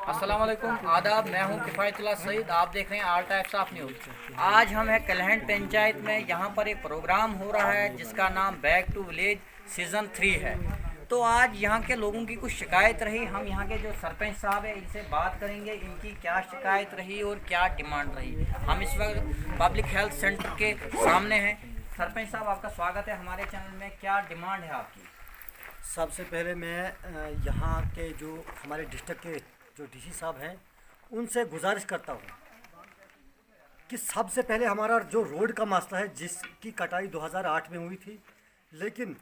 अस्सलाम वालेकुम, आदाब। मैं हूं किफ़ायतुल्लाह सईद। आप देख रहे हैं ऑल टाइप्स ऑफ न्यूज़। आज हम हैं कलहंड पंचायत में। यहाँ पर एक प्रोग्राम हो रहा है जिसका नाम बैक टू विलेज सीज़न 3 है। तो आज यहाँ के लोगों की कुछ शिकायत रही। हम यहाँ के जो सरपंच साहब हैं इनसे बात करेंगे, इनकी क्या शिकायत रही और क्या डिमांड रही। हम इस वक्त पब्लिक हेल्थ सेंटर के सामने हैं। सरपंच साहब, आपका स्वागत है हमारे चैनल में। क्या डिमांड है आपकी? सबसे पहले मैं यहाँ के जो हमारे डिस्ट्रिक्ट के जो डीसी साहब हैं उनसे गुजारिश करता हूँ कि सबसे पहले हमारा जो रोड का मसला है जिसकी कटाई 2008 में हुई थी, लेकिन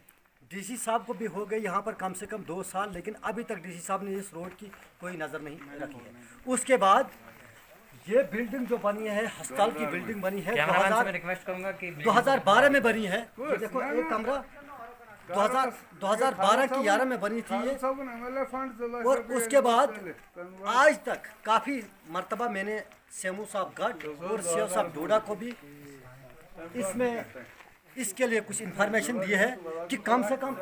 डीसी साहब को भी हो गई यहाँ पर कम से कम 2 साल, लेकिन अभी तक डीसी साहब ने इस रोड की कोई नज़र नहीं रखी है। उसके बाद ये बिल्डिंग जो बनी है, अस्पताल की बिल्डिंग बनी है, 2012 में बनी है। ये देखो, एक कमरा 2012 की 11 में बनी थी ये। और उसके बाद आज तक काफ़ी मर्तबा मैंने सेमू साहब गढ़ और सेव साहब डोडा को भी इसके लिए कुछ इन्फॉर्मेशन दी है कि कम से कम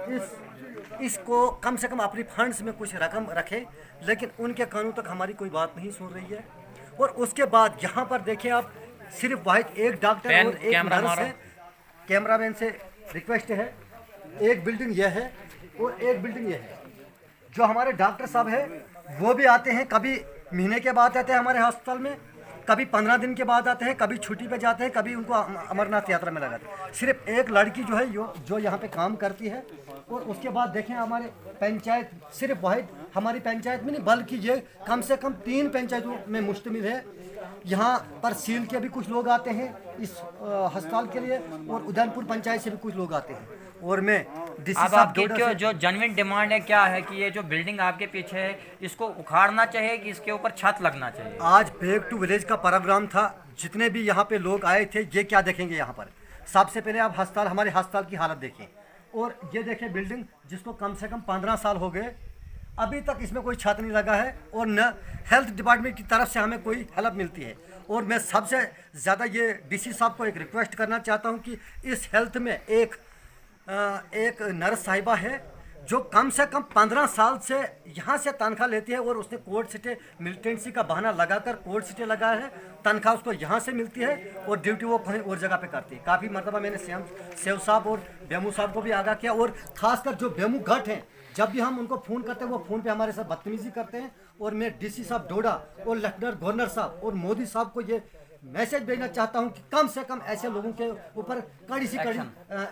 इसको कम से कम अपनी फंड्स में कुछ रकम रखे, लेकिन उनके कानून तक हमारी कोई बात नहीं सुन रही है। और उसके बाद यहाँ पर देखिए आप, सिर्फ वाहिद एक डॉक्टर और एक नर्स है। कैमरामैन से रिक्वेस्ट है, एक बिल्डिंग यह है और एक बिल्डिंग यह है। जो हमारे डॉक्टर साहब है वो भी आते हैं, कभी महीने के बाद आते हैं हमारे अस्पताल में, कभी 15 दिन के बाद आते हैं, कभी छुट्टी पे जाते हैं, कभी उनको अमरनाथ यात्रा में लगाते हैं। सिर्फ एक लड़की जो है जो यहाँ पे काम करती है। और उसके बाद देखें हमारे पंचायत, सिर्फ वाहिद हमारी पंचायत में नहीं बल्कि ये कम से कम 3 पंचायतों में मुश्तमिल है। यहाँ पर सील के भी कुछ लोग आते हैं इस अस्पताल के लिए, और उदयपुर पंचायत से भी कुछ लोग आते हैं। और मैं अब आपकी जो जेन्युइन डिमांड है क्या है कि ये जो बिल्डिंग आपके पीछे है इसको उखाड़ना चाहिए कि इसके ऊपर छत लगना चाहिए? आज बैक टू विलेज का प्रोग्राम था, जितने भी यहाँ पे लोग आए थे ये क्या देखेंगे यहाँ पर। सबसे पहले आप हमारे अस्पताल की हालत देखें, और ये देखें बिल्डिंग जिसको कम से कम 15 साल हो गए, अभी तक इसमें कोई छत नहीं लगा है और न हेल्थ डिपार्टमेंट की तरफ से हमें कोई हेल्प मिलती है। और मैं सबसे ज़्यादा ये डीसी साहब को एक रिक्वेस्ट करना चाहता हूँ कि इस हेल्थ में एक नर्स साहिबा है जो कम से कम 15 साल से यहाँ से तनख्वाह लेती है, और उसने कोर्ट स्टे मिलिटेंसी का बहाना लगाकर कोर्ट स्टे लगाया है। तनख्वाह उसको यहाँ से मिलती है और ड्यूटी वो कहीं और जगह पे करती है। काफ़ी मरतबा मैंने सेव साहब और बेमू साहब को भी आगाह किया, और ख़ासकर जो बेमू गढ़ हैं, जब भी हम उनको फ़ोन करते हैं वो फ़ोन पे हमारे साथ बदतमीजी करते हैं। और मैं डीसी साहब डोडा और लेफ्टिनेंट गवर्नर साहब और मोदी साहब को ये मैसेज भेजना चाहता हूं कि कम से कम ऐसे लोगों के ऊपर कड़ी से कड़ी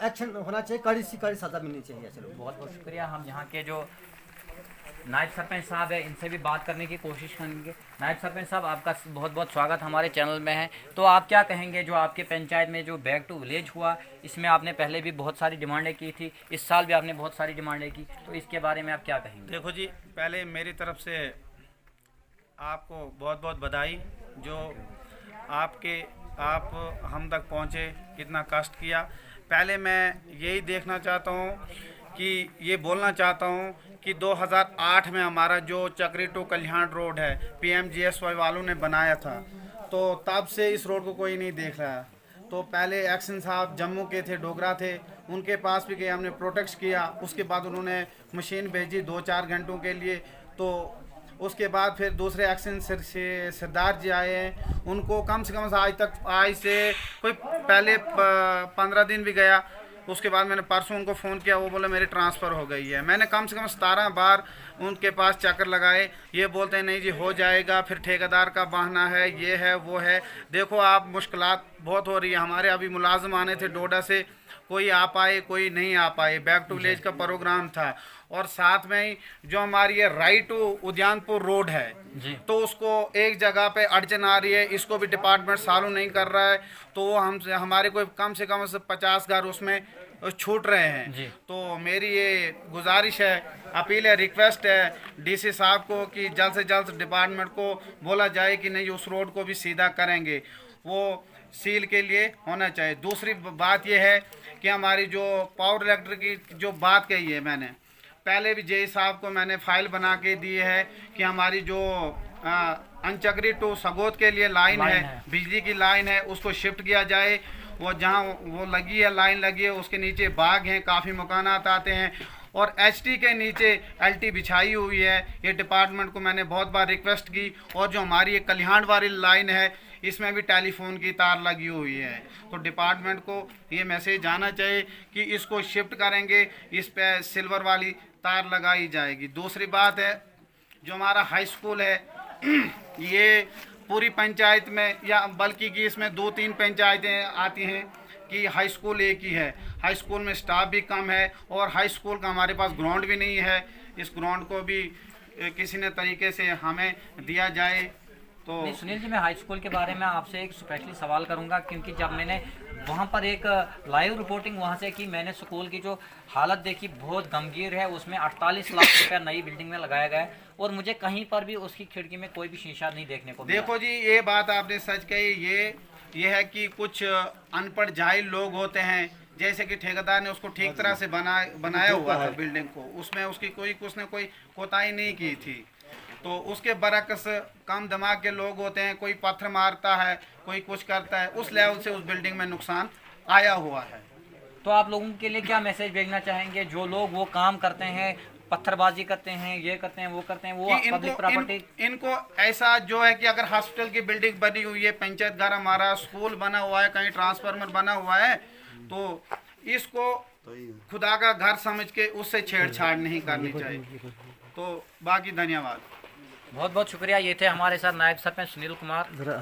एक्शन होना चाहिए, कड़ी से कड़ी सज़ा मिलनी चाहिए ऐसे लोग। बहुत बहुत शुक्रिया। हम यहाँ के जो नायब सरपंच साहब है इनसे भी बात करने की कोशिश करेंगे। नायब सरपंच साहब, आपका बहुत बहुत स्वागत हमारे चैनल में है। तो आप क्या कहेंगे जो आपके पंचायत में जो बैक टू विलेज हुआ, इसमें आपने पहले भी बहुत सारी डिमांडें की थी, इस साल भी आपने बहुत सारी डिमांडें की, तो इसके बारे में आप क्या कहेंगे? देखो जी, पहले मेरी तरफ से आपको बहुत बहुत बधाई जो आप हम तक पहुँचे, कितना कष्ट किया। पहले मैं यही देखना चाहता हूँ कि ये बोलना चाहता हूँ कि 2008 में हमारा जो चक्री टू कल्याण रोड है PMGSY वालों ने बनाया था, तो तब से इस रोड को कोई नहीं देख रहा। तो पहले एक्शन साहब जम्मू के थे, डोगरा थे, उनके पास भी गए, हमने प्रोटेक्ट किया। उसके बाद उन्होंने मशीन भेजी 2-4 घंटों के लिए। तो उसके बाद फिर दूसरे एक्शन से सरदार जी आए हैं, उनको कम से कम आज से कोई पहले 15 दिन भी गया। उसके बाद मैंने परसों उनको फ़ोन किया, वो बोले मेरी ट्रांसफ़र हो गई है। मैंने कम से कम 17 बार उनके पास चक्कर लगाए, ये बोलते हैं नहीं जी हो जाएगा, फिर ठेकेदार का बहाना है, ये है वो है। देखो आप, मुश्किलात बहुत हो रही है। हमारे अभी मुलाजिम आने थे डोडा से, कोई आ पाए कोई नहीं आ पाए। बैक टू विलेज का प्रोग्राम था, और साथ में ही जो हमारी ये राइट टू उद्यानपुर रोड है तो उसको एक जगह पे अड़चन आ रही है, इसको भी डिपार्टमेंट सॉल्व नहीं कर रहा है। तो वो हमारे को कम से कम 50 घर उसमें छूट रहे हैं। तो मेरी ये गुजारिश है, अपील है, रिक्वेस्ट है डीसी साहब को कि जल्द से जल्द डिपार्टमेंट को बोला जाए कि नहीं उस रोड को भी सीधा करेंगे, वो सील के लिए होना चाहिए। दूसरी बात यह है कि हमारी जो पावर इलेक्ट्रिक की जो बात कही है, मैंने पहले भी जेई साहब को मैंने फाइल बना के दी है कि हमारी जो अंचगरी टू सगोत के लिए लाइन है, बिजली की लाइन है, उसको शिफ्ट किया जाए। वो जहाँ वो लगी है, लाइन लगी है, उसके नीचे बाग हैं, काफ़ी मकानात आते हैं। और एचटी के नीचे एलटी बिछाई हुई है। ये डिपार्टमेंट को मैंने बहुत बार रिक्वेस्ट की। और जो हमारी ये कल्याण वाली लाइन है इसमें भी टेलीफोन की तार लगी हुई है। तो डिपार्टमेंट को ये मैसेज जाना चाहिए कि इसको शिफ्ट करेंगे, इस पे सिल्वर वाली तार लगाई जाएगी। दूसरी बात है, जो हमारा हाई स्कूल है ये पूरी पंचायत में, या बल्कि कि इसमें 2-3 पंचायतें आती हैं कि हाई स्कूल एक ही है। हाई स्कूल में स्टाफ भी कम है और हाई स्कूल का हमारे पास ग्राउंड भी नहीं है। इस ग्राउंड को भी किसी न तरीके से हमें दिया जाए। तो नहीं सुनील जी, मैं हाई स्कूल के बारे में आपसे एक स्पेशली सवाल करूंगा, क्योंकि जब मैंने वहां पर एक लाइव रिपोर्टिंग वहां से की, मैंने स्कूल की जो हालत देखी बहुत गंभीर है। उसमें 48 लाख रुपया नई बिल्डिंग में लगाया गया है और मुझे कहीं पर भी उसकी खिड़की में कोई भी शीशा नहीं देखने को मिला। देखो जी, ये बात आपने सच कही। ये है कि कुछ अनपढ़ जाहिल लोग होते हैं, जैसे कि ठेकेदार ने उसको ठीक तरह से बनाया हुआ था बिल्डिंग को, उसमें उसकी उसने कोई कोताही नहीं की थी। तो उसके बरक्स कम दिमाग के लोग होते हैं, कोई पत्थर मारता है, कोई कुछ करता है, उस लेवल से उस बिल्डिंग में नुकसान आया हुआ है। तो आप लोगों के लिए क्या मैसेज भेजना चाहेंगे, जो लोग वो काम करते हैं, पत्थरबाजी करते हैं, ये करते हैं, वो करते हैं, वो पब्लिक प्रॉपर्टी? इनको ऐसा जो है कि अगर हॉस्पिटल की बिल्डिंग बनी हुई है, पंचायत घर हमारा, स्कूल बना हुआ है, कहीं ट्रांसफार्मर बना हुआ है, तो इसको खुदा का घर समझ के उससे छेड़छाड़ नहीं करनी चाहिए। तो बाकी धन्यवाद। बहुत बहुत शुक्रिया। ये थे हमारे साथ नायब सरपंच सुनील कुमार। जरा